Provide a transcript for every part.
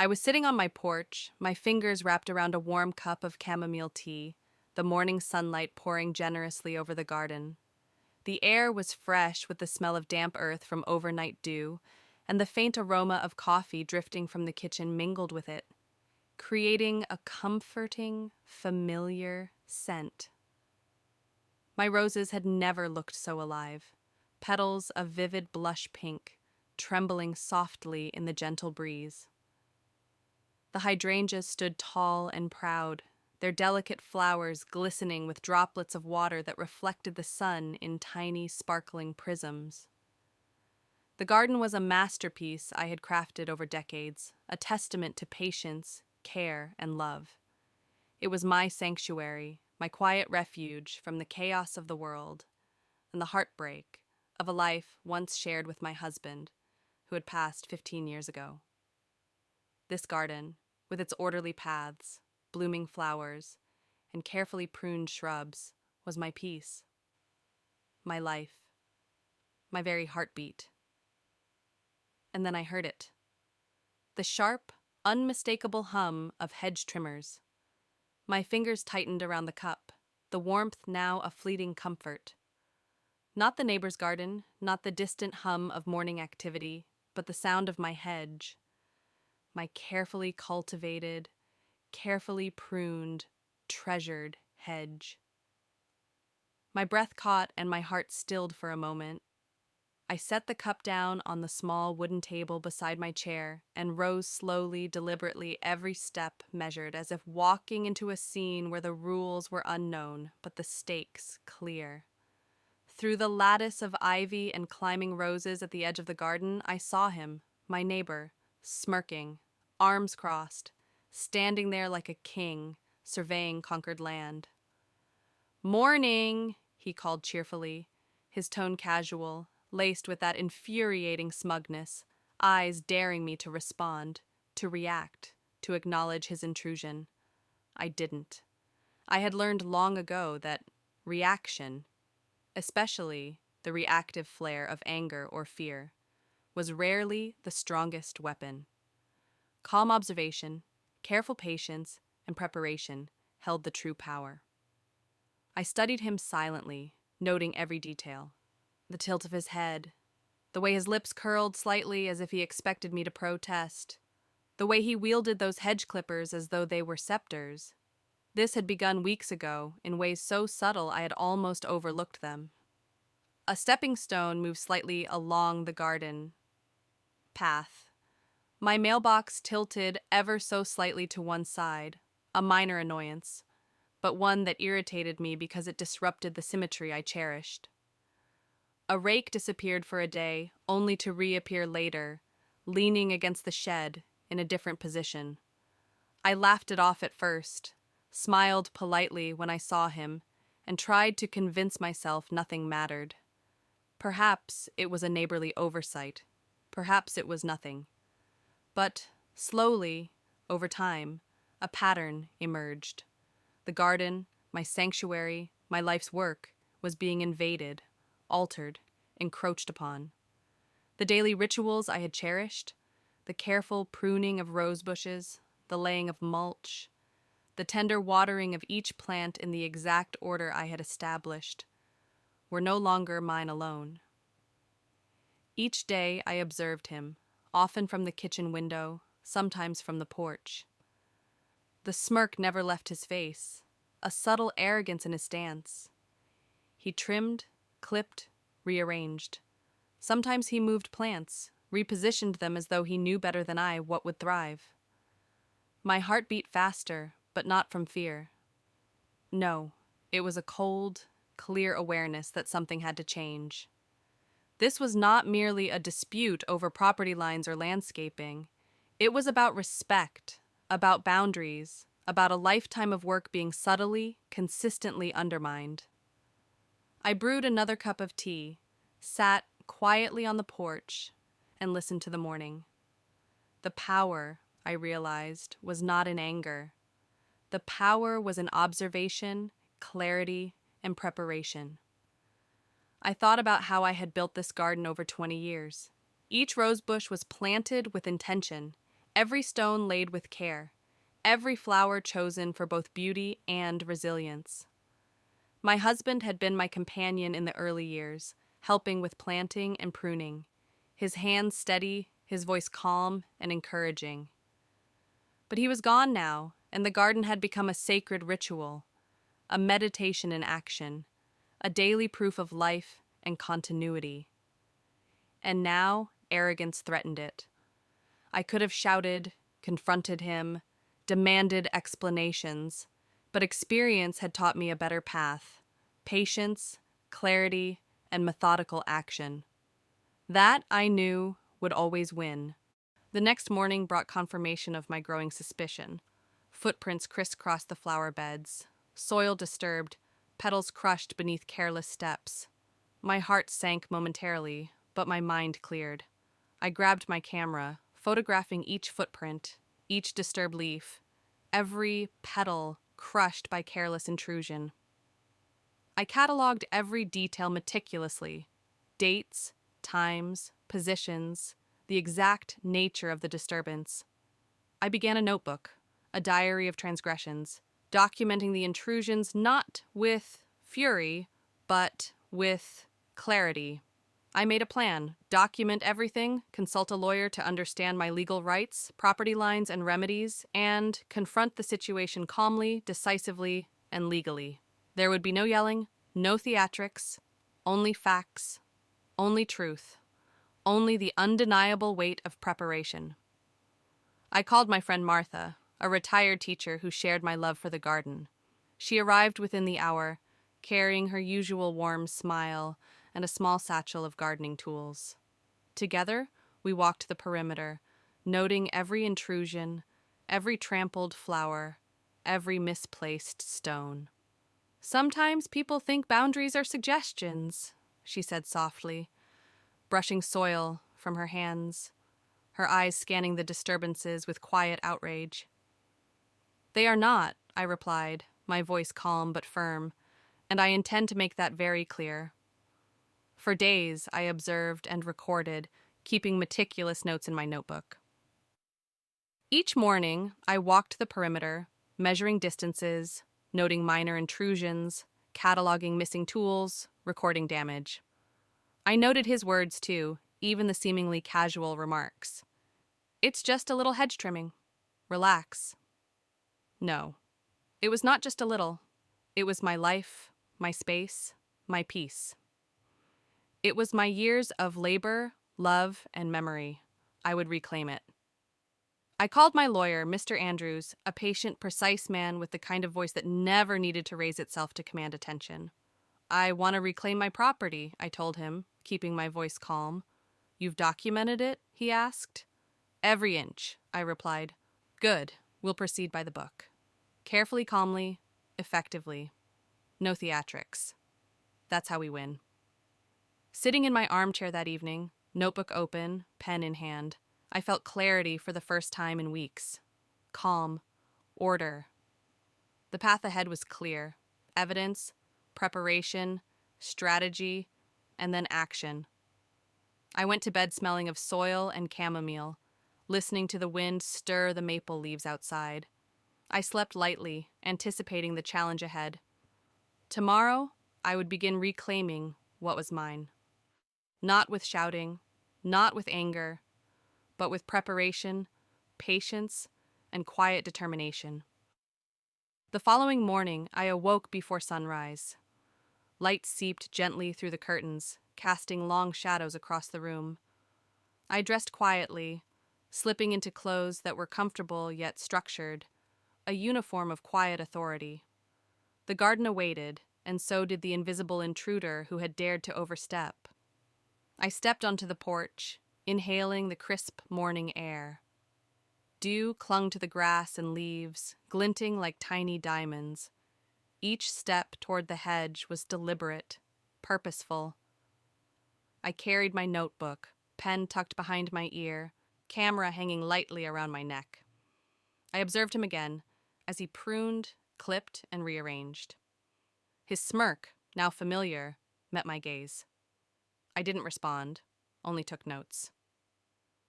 I was sitting on my porch, my fingers wrapped around a warm cup of chamomile tea, the morning sunlight pouring generously over the garden. The air was fresh with the smell of damp earth from overnight dew, and the faint aroma of coffee drifting from the kitchen mingled with it, creating a comforting, familiar scent. My roses had never looked so alive, petals of vivid blush pink, trembling softly in the gentle breeze. The hydrangeas stood tall and proud, their delicate flowers glistening with droplets of water that reflected the sun in tiny, sparkling prisms. The garden was a masterpiece I had crafted over decades, a testament to patience, care, and love. It was my sanctuary, my quiet refuge from the chaos of the world and the heartbreak of a life once shared with my husband, who had passed 15 years ago. This garden, with its orderly paths, blooming flowers, and carefully pruned shrubs, was my peace, my life, my very heartbeat. And then I heard it. The sharp, unmistakable hum of hedge trimmers. My fingers tightened around the cup, the warmth now a fleeting comfort. Not the neighbor's garden, not the distant hum of morning activity, but the sound of my hedge, my carefully cultivated, carefully pruned, treasured hedge. My breath caught and my heart stilled for a moment. I set the cup down on the small wooden table beside my chair and rose slowly, deliberately, every step measured, as if walking into a scene where the rules were unknown, but the stakes clear. Through the lattice of ivy and climbing roses at the edge of the garden, I saw him, my neighbor, smirking, arms crossed, standing there like a king, surveying conquered land. "Morning," he called cheerfully, his tone casual, laced with that infuriating smugness, eyes daring me to respond, to react, to acknowledge his intrusion. I didn't. I had learned long ago that reaction, especially the reactive flare of anger or fear, was rarely the strongest weapon. Calm observation, careful patience, and preparation held the true power. I studied him silently, noting every detail. The tilt of his head, the way his lips curled slightly as if he expected me to protest, the way he wielded those hedge clippers as though they were scepters. This had begun weeks ago, in ways so subtle I had almost overlooked them. A stepping stone moved slightly along the garden path. My mailbox tilted ever so slightly to one side, a minor annoyance, but one that irritated me because it disrupted the symmetry I cherished. A rake disappeared for a day, only to reappear later, leaning against the shed in a different position. I laughed it off at first, smiled politely when I saw him, and tried to convince myself nothing mattered. Perhaps it was a neighborly oversight. Perhaps it was nothing. But, slowly, over time, a pattern emerged. The garden, my sanctuary, my life's work, was being invaded, altered, encroached upon. The daily rituals I had cherished, the careful pruning of rose bushes, the laying of mulch, the tender watering of each plant in the exact order I had established, were no longer mine alone. Each day I observed him, often from the kitchen window, sometimes from the porch. The smirk never left his face, a subtle arrogance in his stance. He trimmed, clipped, rearranged. Sometimes he moved plants, repositioned them as though he knew better than I what would thrive. My heart beat faster, but not from fear. No, it was a cold, clear awareness that something had to change. This was not merely a dispute over property lines or landscaping. It was about respect, about boundaries, about a lifetime of work being subtly, consistently undermined. I brewed another cup of tea, sat quietly on the porch, and listened to the morning. The power, I realized, was not in anger. The power was in observation, clarity, and preparation. I thought about how I had built this garden over 20 years. Each rose bush was planted with intention. every stone laid with care, every flower chosen for both beauty and resilience. My husband had been my companion in the early years, helping with planting and pruning, his hands steady, his voice calm and encouraging. But he was gone now, and the garden had become a sacred ritual, a meditation in action, a daily proof of life and continuity. And now arrogance threatened it. I could have shouted, confronted him, demanded explanations, but experience had taught me a better path: patience, clarity, and methodical action. That, I knew, would always win. The next morning brought confirmation of my growing suspicion. Footprints crisscrossed the flower beds, soil disturbed, petals crushed beneath careless steps. My heart sank momentarily, but my mind cleared. I grabbed my camera, photographing each footprint, each disturbed leaf, every petal crushed by careless intrusion. I cataloged every detail meticulously: dates, times, positions, the exact nature of the disturbance. I began a notebook, a diary of transgressions, documenting the intrusions not with fury, but with clarity. I made a plan: document everything, consult a lawyer to understand my legal rights, property lines, and remedies, and confront the situation calmly, decisively, and legally. There would be no yelling, no theatrics, only facts, only truth, only the undeniable weight of preparation. I called my friend Martha, a retired teacher who shared my love for the garden. She arrived within the hour, carrying her usual warm smile and a small satchel of gardening tools. Together, we walked the perimeter, noting every intrusion, every trampled flower, every misplaced stone. "Sometimes people think boundaries are suggestions," she said softly, brushing soil from her hands, her eyes scanning the disturbances with quiet outrage. "They are not," I replied, my voice calm but firm, "and I intend to make that very clear." For days, I observed and recorded, keeping meticulous notes in my notebook. Each morning, I walked the perimeter, measuring distances, noting minor intrusions, cataloging missing tools, recording damage. I noted his words, too, even the seemingly casual remarks. "It's just a little hedge trimming. Relax." No, it was not just a little. It was my life, my space, my peace. It was my years of labor, love, and memory. I would reclaim it. I called my lawyer, Mr. Andrews, a patient, precise man with the kind of voice that never needed to raise itself to command attention. "I want to reclaim my property," I told him, keeping my voice calm. "You've documented it?" he asked. "Every inch," I replied. "Good. We'll proceed by the book. Carefully, calmly, effectively. No theatrics. That's how we win." Sitting in my armchair that evening, notebook open, pen in hand, I felt clarity for the first time in weeks. Calm. Order. The path ahead was clear: evidence, preparation, strategy, and then action. I went to bed smelling of soil and chamomile, listening to the wind stir the maple leaves outside. I slept lightly, anticipating the challenge ahead. Tomorrow, I would begin reclaiming what was mine. Not with shouting, not with anger, but with preparation, patience, and quiet determination. The following morning, I awoke before sunrise. Light seeped gently through the curtains, casting long shadows across the room. I dressed quietly, slipping into clothes that were comfortable yet structured, a uniform of quiet authority. The garden awaited, and so did the invisible intruder who had dared to overstep. I stepped onto the porch, inhaling the crisp morning air. Dew clung to the grass and leaves, glinting like tiny diamonds. Each step toward the hedge was deliberate, purposeful. I carried my notebook, pen tucked behind my ear, camera hanging lightly around my neck. I observed him again, as he pruned, clipped, and rearranged. His smirk, now familiar, met my gaze. I didn't respond, only took notes.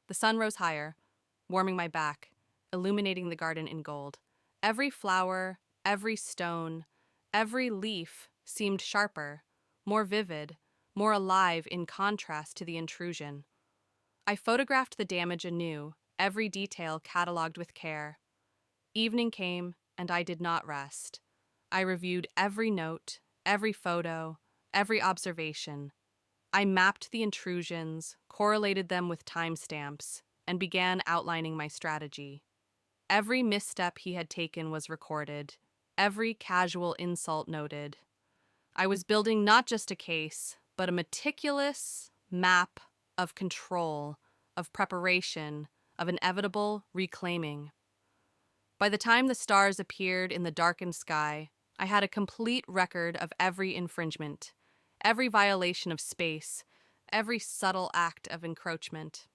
The sun rose higher, warming my back, illuminating the garden in gold. Every flower, every stone, every leaf seemed sharper, more vivid, more alive in contrast to the intrusion. I photographed the damage anew, every detail catalogued with care. Evening came, and I did not rest. I reviewed every note, every photo, every observation. I mapped the intrusions, correlated them with timestamps, and began outlining my strategy. Every misstep he had taken was recorded, every casual insult noted. I was building not just a case, but a meticulous map of control, of preparation, of inevitable reclaiming. By the time the stars appeared in the darkened sky, I had a complete record of every infringement, every violation of space, every subtle act of encroachment.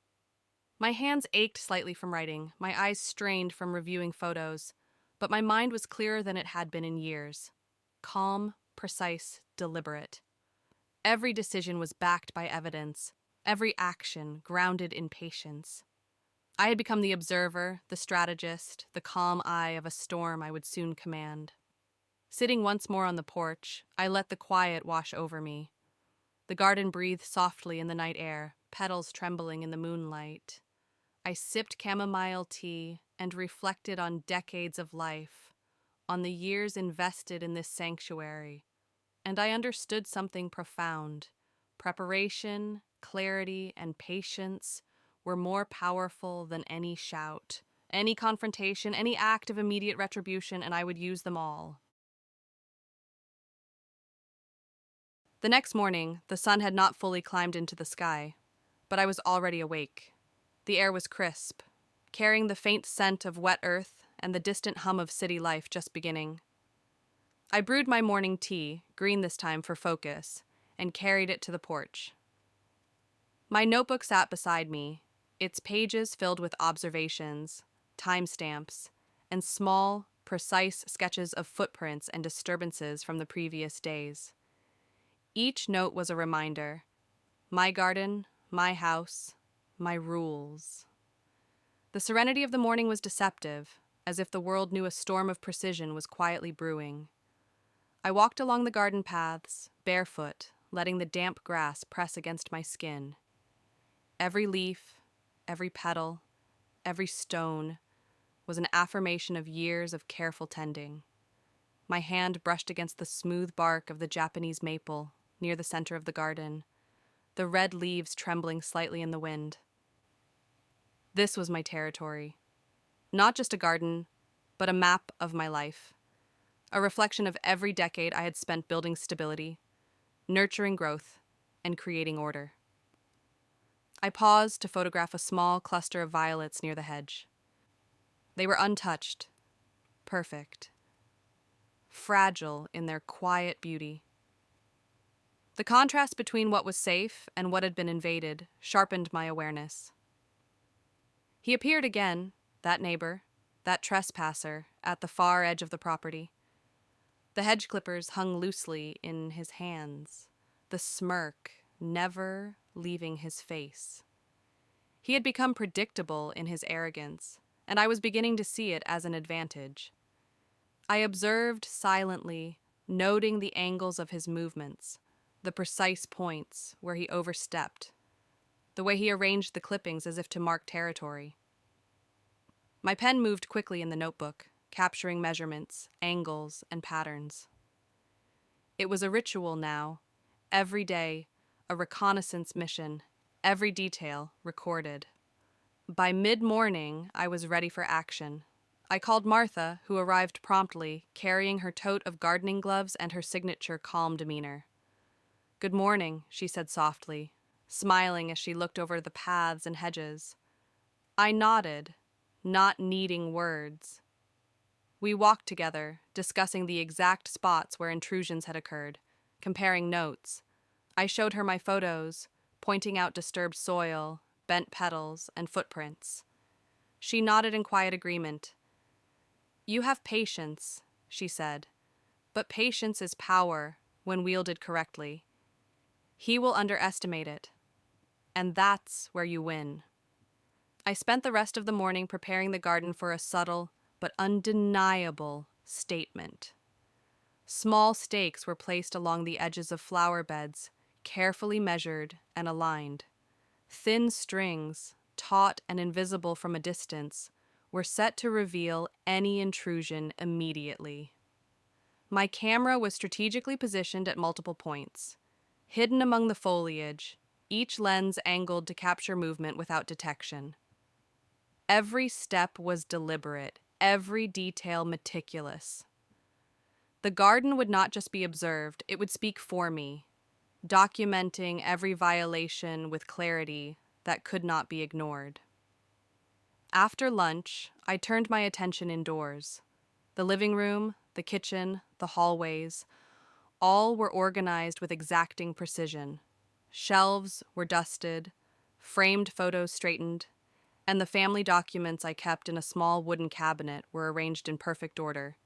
My hands ached slightly from writing, my eyes strained from reviewing photos, but my mind was clearer than it had been in years. Calm, precise, deliberate. Every decision was backed by evidence, every action grounded in patience. I had become the observer, the strategist, the calm eye of a storm I would soon command. Sitting once more on the porch, I let the quiet wash over me. The garden breathed softly in the night air, petals trembling in the moonlight. I sipped chamomile tea and reflected on decades of life, on the years invested in this sanctuary, and I understood something profound. Preparation, clarity, and patience were more powerful than any shout, any confrontation, any act of immediate retribution, and I would use them all. The next morning, the sun had not fully climbed into the sky, but I was already awake. The air was crisp, carrying the faint scent of wet earth and the distant hum of city life just beginning. I brewed my morning tea, green this time for focus, and carried it to the porch. My notebook sat beside me, its pages filled with observations, timestamps, and small, precise sketches of footprints and disturbances from the previous days. Each note was a reminder: my garden, my house, my rules. The serenity of the morning was deceptive, as if the world knew a storm of precision was quietly brewing. I walked along the garden paths, barefoot, letting the damp grass press against my skin. Every leaf, every petal, every stone was an affirmation of years of careful tending. My hand brushed against the smooth bark of the Japanese maple near the center of the garden, the red leaves trembling slightly in the wind. This was my territory. Not just a garden, but a map of my life. A reflection of every decade I had spent building stability, nurturing growth, and creating order. I paused to photograph a small cluster of violets near the hedge. They were untouched, perfect, fragile in their quiet beauty. The contrast between what was safe and what had been invaded sharpened my awareness. He appeared again, that neighbor, that trespasser, at the far edge of the property. The hedge clippers hung loosely in his hands, the smirk never leaving his face. He had become predictable in his arrogance, and I was beginning to see it as an advantage. I observed silently, noting the angles of his movements, the precise points where he overstepped, the way he arranged the clippings as if to mark territory. My pen moved quickly in the notebook, capturing measurements, angles, and patterns. It was a ritual now, every day, a reconnaissance mission, every detail recorded. By mid-morning, I was ready for action. I called Martha, who arrived promptly, carrying her tote of gardening gloves and her signature calm demeanor. "Good morning," she said softly, smiling as she looked over the paths and hedges. I nodded, not needing words. We walked together, discussing the exact spots where intrusions had occurred, comparing notes. I showed her my photos, pointing out disturbed soil, bent petals, and footprints. She nodded in quiet agreement. "You have patience," she said, "but patience is power when wielded correctly. He will underestimate it, and that's where you win." I spent the rest of the morning preparing the garden for a subtle but undeniable statement. Small stakes were placed along the edges of flower beds, carefully measured and aligned. Thin strings, taut and invisible from a distance, were set to reveal any intrusion immediately. My camera was strategically positioned at multiple points, hidden among the foliage, each lens angled to capture movement without detection. Every step was deliberate, every detail meticulous. The garden would not just be observed, it would speak for me, documenting every violation with clarity that could not be ignored. After lunch, I turned my attention indoors. The living room, the kitchen, the hallways, all were organized with exacting precision. Shelves were dusted, framed photos straightened, and the family documents I kept in a small wooden cabinet were arranged in perfect order.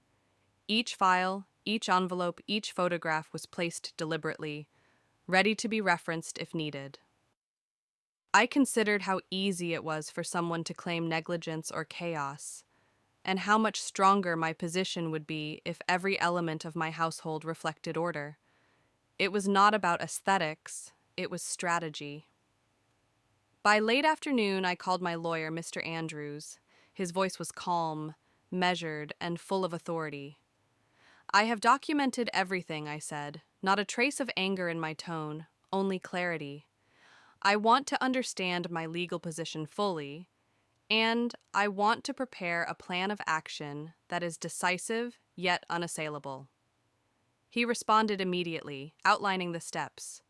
Each file, each envelope, each photograph was placed deliberately, ready to be referenced if needed. I considered how easy it was for someone to claim negligence or chaos, and how much stronger my position would be if every element of my household reflected order. It was not about aesthetics, it was strategy. By late afternoon, I called my lawyer, Mr. Andrews. His voice was calm, measured, and full of authority. "I have documented everything," I said, not a trace of anger in my tone, only clarity. "I want to understand my legal position fully, and I want to prepare a plan of action that is decisive yet unassailable." He responded immediately, outlining the steps.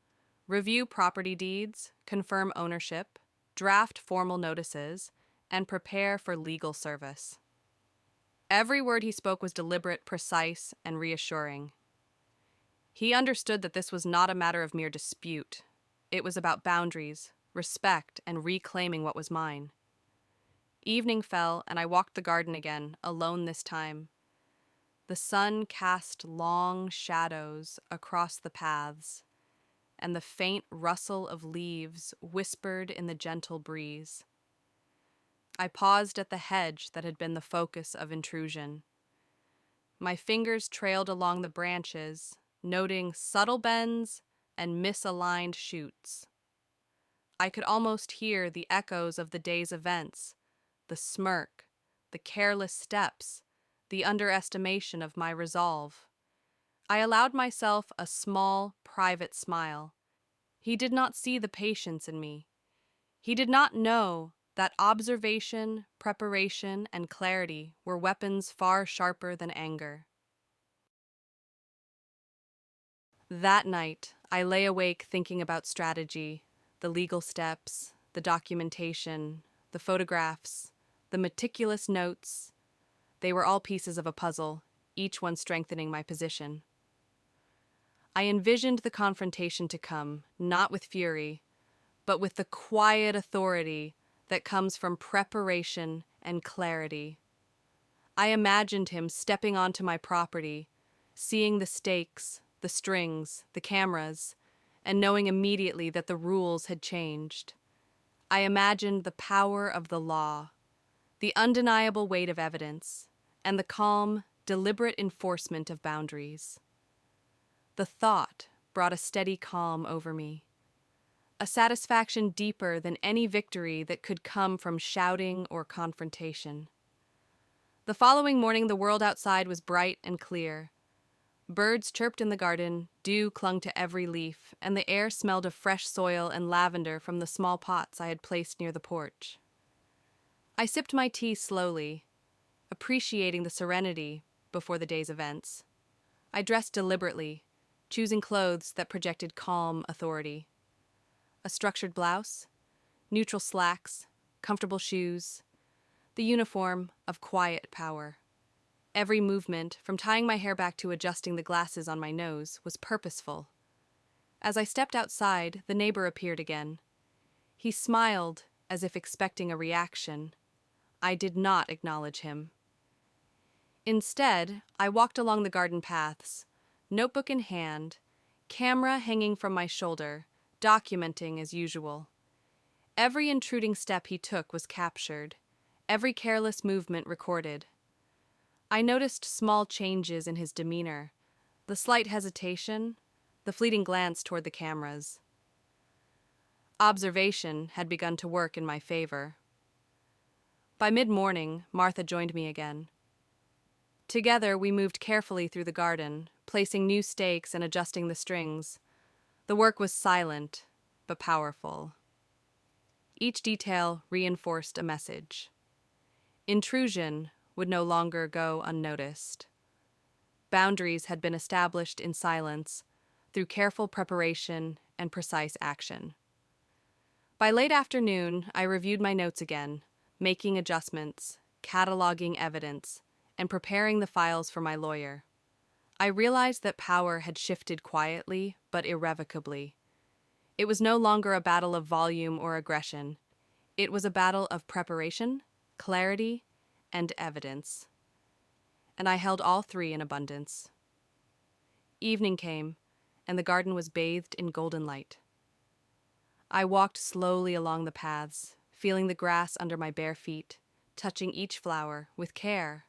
Review property deeds, confirm ownership, draft formal notices, and prepare for legal service. Every word he spoke was deliberate, precise, and reassuring. He understood that this was not a matter of mere dispute. It was about boundaries, respect, and reclaiming what was mine. Evening fell, and I walked the garden again, alone this time. The sun cast long shadows across the paths, and the faint rustle of leaves whispered in the gentle breeze. I paused at the hedge that had been the focus of intrusion. My fingers trailed along the branches, noting subtle bends and misaligned shoots. I could almost hear the echoes of the day's events, the smirk, the careless steps, the underestimation of my resolve. I allowed myself a small, private smile. He did not see the patience in me. He did not know that observation, preparation, and clarity were weapons far sharper than anger. That night, I lay awake thinking about strategy, the legal steps, the documentation, the photographs, the meticulous notes. They were all pieces of a puzzle, each one strengthening my position. I envisioned the confrontation to come, not with fury, but with the quiet authority that comes from preparation and clarity. I imagined him stepping onto my property, seeing the stakes, the strings, the cameras, and knowing immediately that the rules had changed. I imagined the power of the law, the undeniable weight of evidence, and the calm, deliberate enforcement of boundaries. The thought brought a steady calm over me, a satisfaction deeper than any victory that could come from shouting or confrontation. The following morning, the world outside was bright and clear. Birds chirped in the garden, dew clung to every leaf, and the air smelled of fresh soil and lavender from the small pots I had placed near the porch. I sipped my tea slowly, appreciating the serenity before the day's events. I dressed deliberately, choosing clothes that projected calm authority. A structured blouse, neutral slacks, comfortable shoes, the uniform of quiet power. Every movement, from tying my hair back to adjusting the glasses on my nose, was purposeful. As I stepped outside, the neighbor appeared again. He smiled as if expecting a reaction. I did not acknowledge him. Instead, I walked along the garden paths, notebook in hand, camera hanging from my shoulder, documenting as usual. Every intruding step he took was captured, every careless movement recorded. I noticed small changes in his demeanor, the slight hesitation, the fleeting glance toward the cameras. Observation had begun to work in my favor. By mid-morning, Martha joined me again. Together, we moved carefully through the garden, placing new stakes and adjusting the strings. The work was silent, but powerful. Each detail reinforced a message. Intrusion would no longer go unnoticed. Boundaries had been established in silence through careful preparation and precise action. By late afternoon, I reviewed my notes again, making adjustments, cataloging evidence, and preparing the files for my lawyer. I realized that power had shifted quietly but irrevocably. It was no longer a battle of volume or aggression. It was a battle of preparation, clarity, and evidence. And I held all three in abundance. Evening came, and the garden was bathed in golden light. I walked slowly along the paths, feeling the grass under my bare feet, touching each flower with care.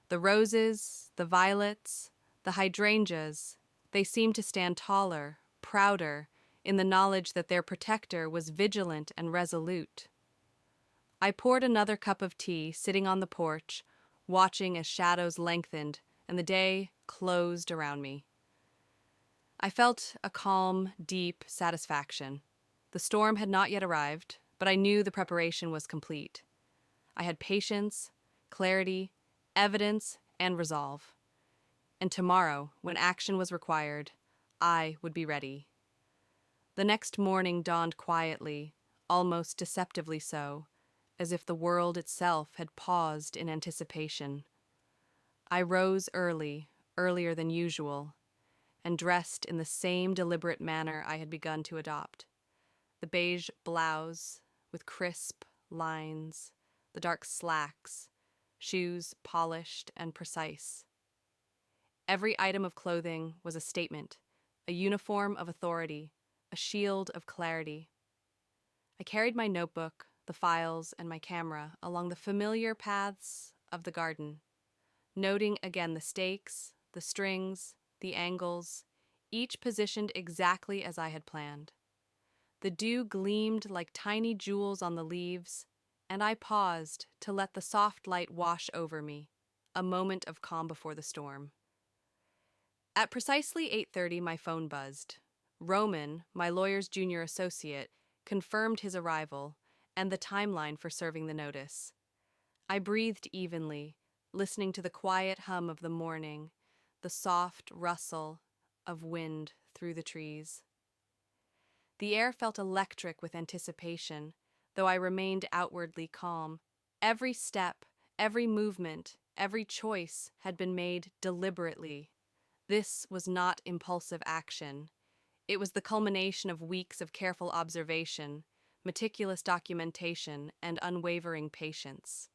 The roses, the violets, the hydrangeas, they seemed to stand taller, prouder, in the knowledge that their protector was vigilant and resolute. I poured another cup of tea, sitting on the porch, watching as shadows lengthened and the day closed around me. I felt a calm, deep satisfaction. The storm had not yet arrived, but I knew the preparation was complete. I had patience, clarity, evidence, and resolve. And tomorrow, when action was required, I would be ready. The next morning dawned quietly, almost deceptively so, as if the world itself had paused in anticipation. I rose early, earlier than usual, and dressed in the same deliberate manner I had begun to adopt. The beige blouse with crisp lines, the dark slacks, shoes polished and precise. Every item of clothing was a statement, a uniform of authority, a shield of clarity. I carried my notebook, the files, and my camera along the familiar paths of the garden, noting again the stakes, the strings, the angles, each positioned exactly as I had planned. The dew gleamed like tiny jewels on the leaves, and I paused to let the soft light wash over me, a moment of calm before the storm. At precisely 8:30, my phone buzzed. Roman, my lawyer's junior associate, confirmed his arrival and the timeline for serving the notice. I breathed evenly, listening to the quiet hum of the morning, the soft rustle of wind through the trees. The air felt electric with anticipation, though I remained outwardly calm. Every step, every movement, every choice had been made deliberately. This was not impulsive action. It was the culmination of weeks of careful observation, meticulous documentation, and unwavering patience.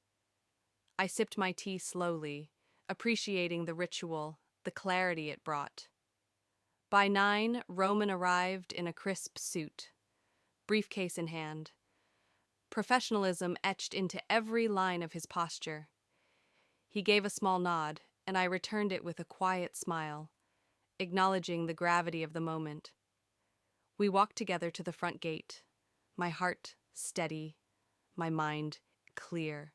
I sipped my tea slowly, appreciating the ritual, the clarity it brought. By 9, Roman arrived in a crisp suit, briefcase in hand, professionalism etched into every line of his posture. He gave a small nod, and I returned it with a quiet smile, acknowledging the gravity of the moment. We walked together to the front gate, my heart steady, my mind clear.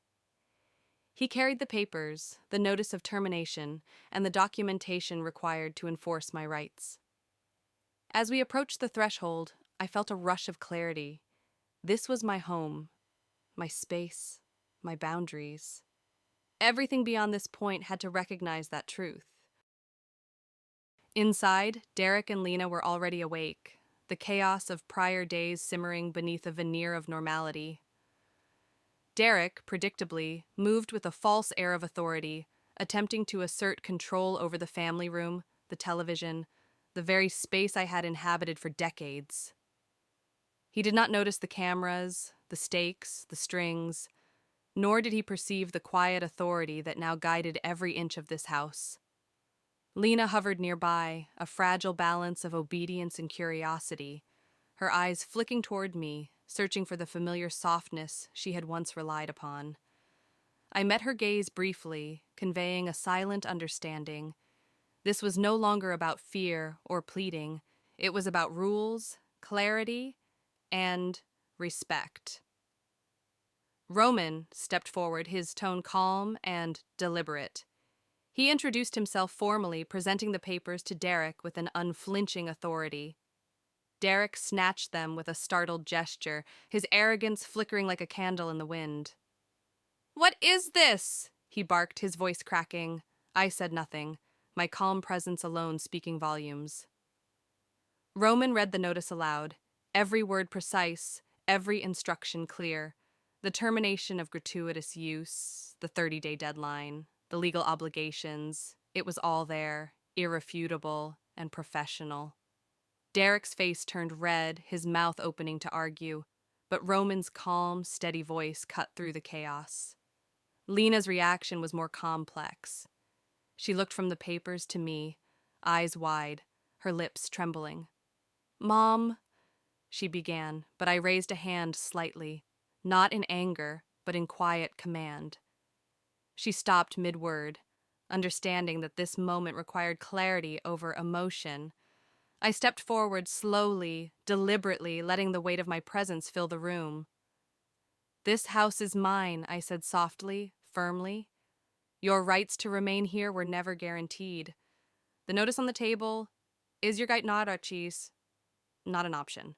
He carried the papers, the notice of termination, and the documentation required to enforce my rights. As we approached the threshold, I felt a rush of clarity. This was my home, my space, my boundaries. Everything beyond this point had to recognize that truth. Inside, Derek and Lena were already awake, the chaos of prior days simmering beneath a veneer of normality. Derek, predictably, moved with a false air of authority, attempting to assert control over the family room, the television, the very space I had inhabited for decades. He did not notice the cameras, the stakes, the strings, nor did he perceive the quiet authority that now guided every inch of this house. Lena hovered nearby, a fragile balance of obedience and curiosity, her eyes flicking toward me, searching for the familiar softness she had once relied upon. I met her gaze briefly, conveying a silent understanding. This was no longer about fear or pleading. It was about rules, clarity, and respect. Roman stepped forward, his tone calm and deliberate. He introduced himself formally, presenting the papers to Derek with an unflinching authority. Derek snatched them with a startled gesture, his arrogance flickering like a candle in the wind. "What is this?" he barked, his voice cracking. I said nothing, my calm presence alone speaking volumes. Roman read the notice aloud, every word precise, every instruction clear. The termination of gratuitous use, the 30-day deadline, the legal obligations, it was all there, irrefutable and professional. Derek's face turned red, his mouth opening to argue, but Roman's calm, steady voice cut through the chaos. Lena's reaction was more complex. She looked from the papers to me, eyes wide, her lips trembling. "Mom," she began, but I raised a hand slightly, not in anger, but in quiet command. She stopped mid-word, understanding that this moment required clarity over emotion. I stepped forward slowly, deliberately, letting the weight of my presence fill the room. "This house is mine," I said softly, firmly. "Your rights to remain here were never guaranteed. The notice on the table is your guide not cheese, not an option."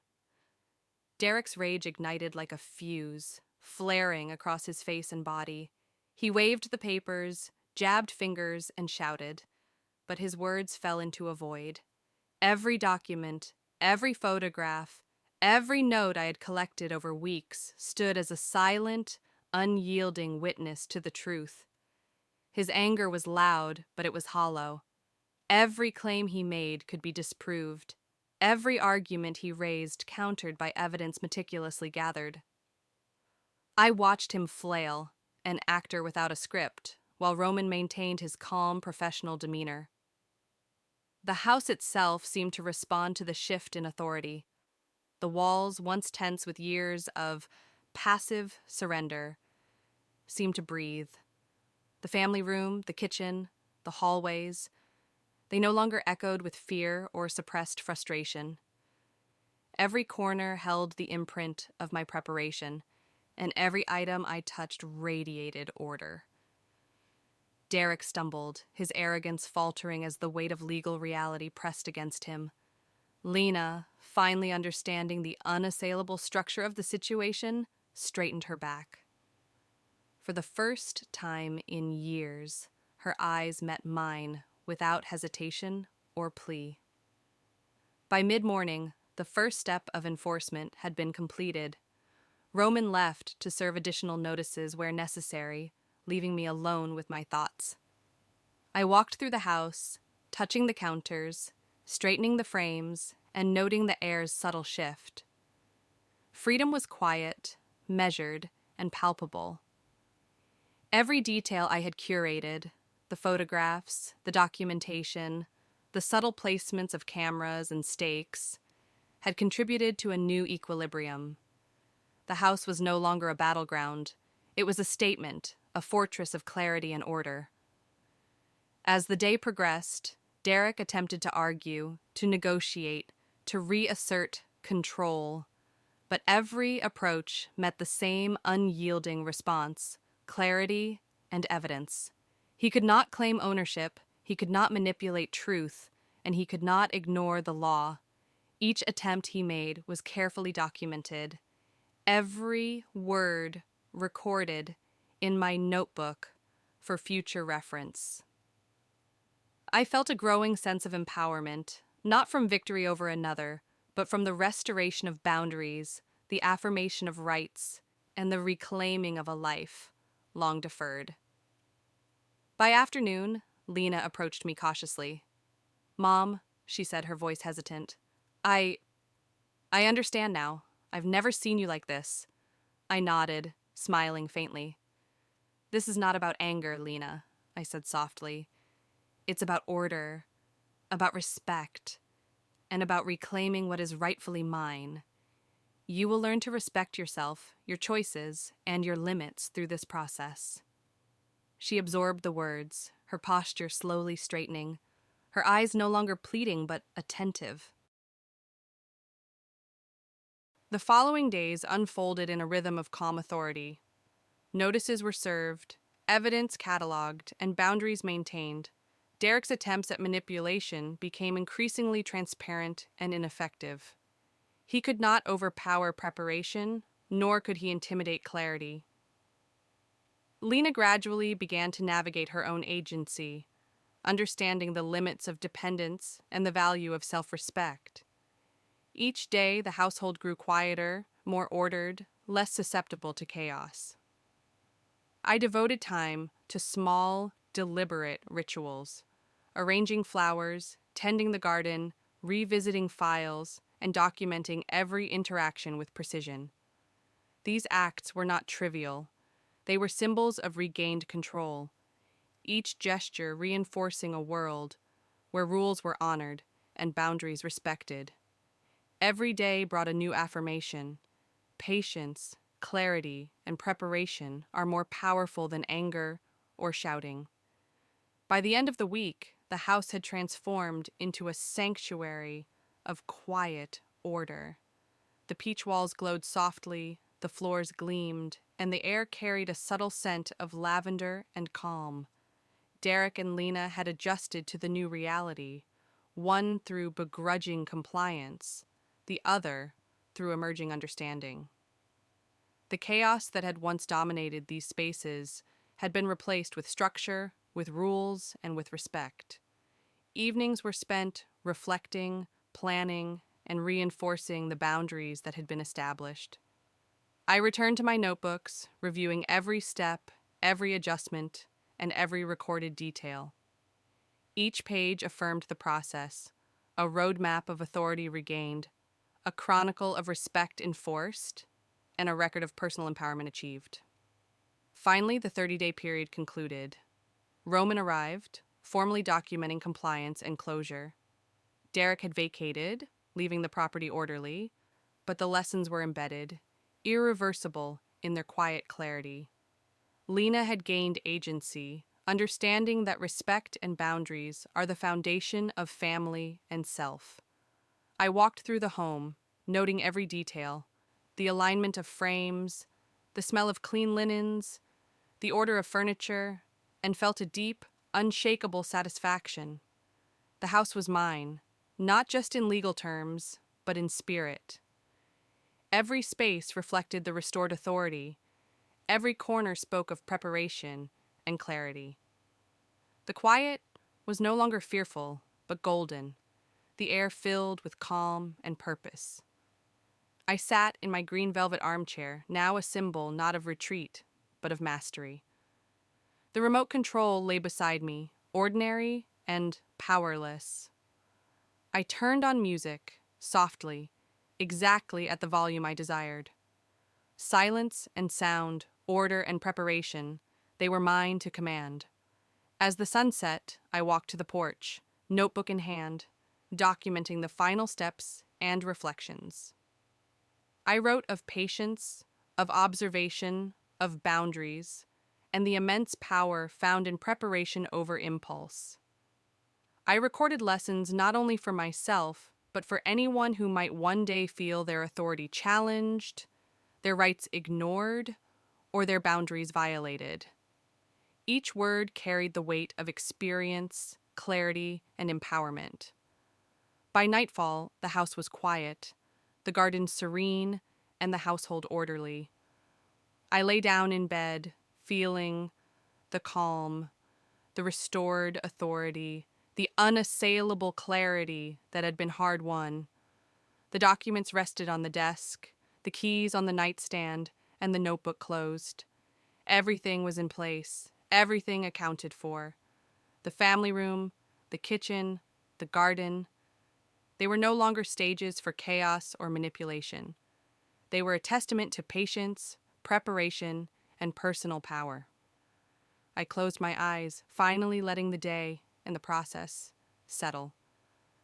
Derek's rage ignited like a fuse, flaring across his face and body. He waved the papers, jabbed fingers, and shouted, but his words fell into a void. Every document, every photograph, every note I had collected over weeks stood as a silent, unyielding witness to the truth. His anger was loud, but it was hollow. Every claim he made could be disproved. Every argument he raised countered by evidence meticulously gathered. I watched him flail, an actor without a script, while Roman maintained his calm, professional demeanor. The house itself seemed to respond to the shift in authority. The walls, once tense with years of passive surrender, seemed to breathe. The family room, the kitchen, the hallways, they no longer echoed with fear or suppressed frustration. Every corner held the imprint of my preparation, and every item I touched radiated order. Derek stumbled, his arrogance faltering as the weight of legal reality pressed against him. Lena, finally understanding the unassailable structure of the situation, straightened her back. For the first time in years, her eyes met mine without hesitation or plea. By mid-morning, the first step of enforcement had been completed. Roman left to serve additional notices where necessary, leaving me alone with my thoughts. I walked through the house, touching the counters, straightening the frames, and noting the air's subtle shift. Freedom was quiet, measured, and palpable. Every detail I had curated, the photographs, the documentation, the subtle placements of cameras and stakes, had contributed to a new equilibrium. The house was no longer a battleground. It was a statement, a fortress of clarity and order. As the day progressed, Derek attempted to argue, to negotiate, to reassert control, but every approach met the same unyielding response: clarity and evidence. He could not claim ownership, he could not manipulate truth, and he could not ignore the law. Each attempt he made was carefully documented, every word recorded in my notebook for future reference. I felt a growing sense of empowerment, not from victory over another, but from the restoration of boundaries, the affirmation of rights, and the reclaiming of a life long deferred. By afternoon, Lena approached me cautiously. "Mom," she said, her voice hesitant, I understand now. I've never seen you like this." I nodded, smiling faintly. "This is not about anger, Lena," I said softly. "It's about order, about respect, and about reclaiming what is rightfully mine. You will learn to respect yourself, your choices, and your limits through this process. She absorbed the words, her posture slowly straightening, her eyes no longer pleading but attentive. The following days unfolded in a rhythm of calm authority. Notices were served, evidence cataloged, and boundaries maintained. Derek's attempts at manipulation became increasingly transparent and ineffective. He could not overpower preparation, nor could he intimidate clarity. Lena gradually began to navigate her own agency, understanding the limits of dependence and the value of self-respect. Each day, the household grew quieter, more ordered, less susceptible to chaos. I devoted time to small, deliberate rituals, arranging flowers, tending the garden, revisiting files, and documenting every interaction with precision. These acts were not trivial. They were symbols of regained control, each gesture reinforcing a world where rules were honored and boundaries respected. Every day brought a new affirmation. Patience, clarity, and preparation are more powerful than anger or shouting. By the end of the week, the house had transformed into a sanctuary of quiet order. The peach walls glowed softly, the floors gleamed, and the air carried a subtle scent of lavender and calm. Derek and Lena had adjusted to the new reality, one through begrudging compliance, the other through emerging understanding. The chaos that had once dominated these spaces had been replaced with structure, with rules, and with respect. Evenings were spent reflecting, planning, and reinforcing the boundaries that had been established. I returned to my notebooks, reviewing every step, every adjustment, and every recorded detail. Each page affirmed the process, a roadmap of authority regained, a chronicle of respect enforced, and a record of personal empowerment achieved. Finally, the 30-day period concluded. Roman arrived, formally documenting compliance and closure. Derek had vacated, leaving the property orderly, but the lessons were embedded, irreversible in their quiet clarity. Lena had gained agency, understanding that respect and boundaries are the foundation of family and self. I walked through the home, noting every detail, the alignment of frames, the smell of clean linens, the order of furniture, and felt a deep, unshakable satisfaction. The house was mine, not just in legal terms, but in spirit. Every space reflected the restored authority. Every corner spoke of preparation and clarity. The quiet was no longer fearful, but golden, the air filled with calm and purpose. I sat in my green velvet armchair, now a symbol not of retreat, but of mastery. The remote control lay beside me, ordinary and powerless. I turned on music, softly, exactly at the volume I desired. Silence and sound, order and preparation, they were mine to command. As the sun set, I walked to the porch, notebook in hand, documenting the final steps and reflections. I wrote of patience, of observation, of boundaries, and the immense power found in preparation over impulse. I recorded lessons not only for myself, but for anyone who might one day feel their authority challenged, their rights ignored, or their boundaries violated. Each word carried the weight of experience, clarity, and empowerment. By nightfall, the house was quiet, the garden serene, and the household orderly. I lay down in bed, feeling the calm, the restored authority, the unassailable clarity that had been hard won. The documents rested on the desk, the keys on the nightstand, and the notebook closed. Everything was in place, everything accounted for. The family room, the kitchen, the garden. They were no longer stages for chaos or manipulation. They were a testament to patience, preparation, and personal power. I closed my eyes, finally letting the day and the process settle.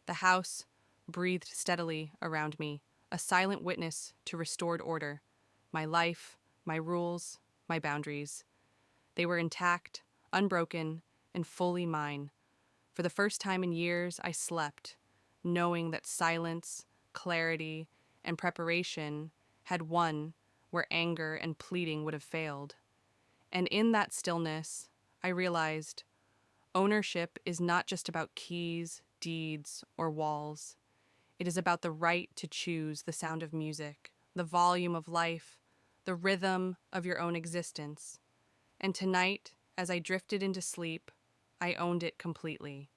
The house breathed steadily around me, a silent witness to restored order. My life, my rules, my boundaries. They were intact, unbroken, and fully mine. For the first time in years, I slept, knowing that silence, clarity, and preparation had won where anger and pleading would have failed. And in that stillness, I realized ownership is not just about keys, deeds, or walls. It is about the right to choose the sound of music, the volume of life, the rhythm of your own existence. And tonight, as I drifted into sleep, I owned it completely.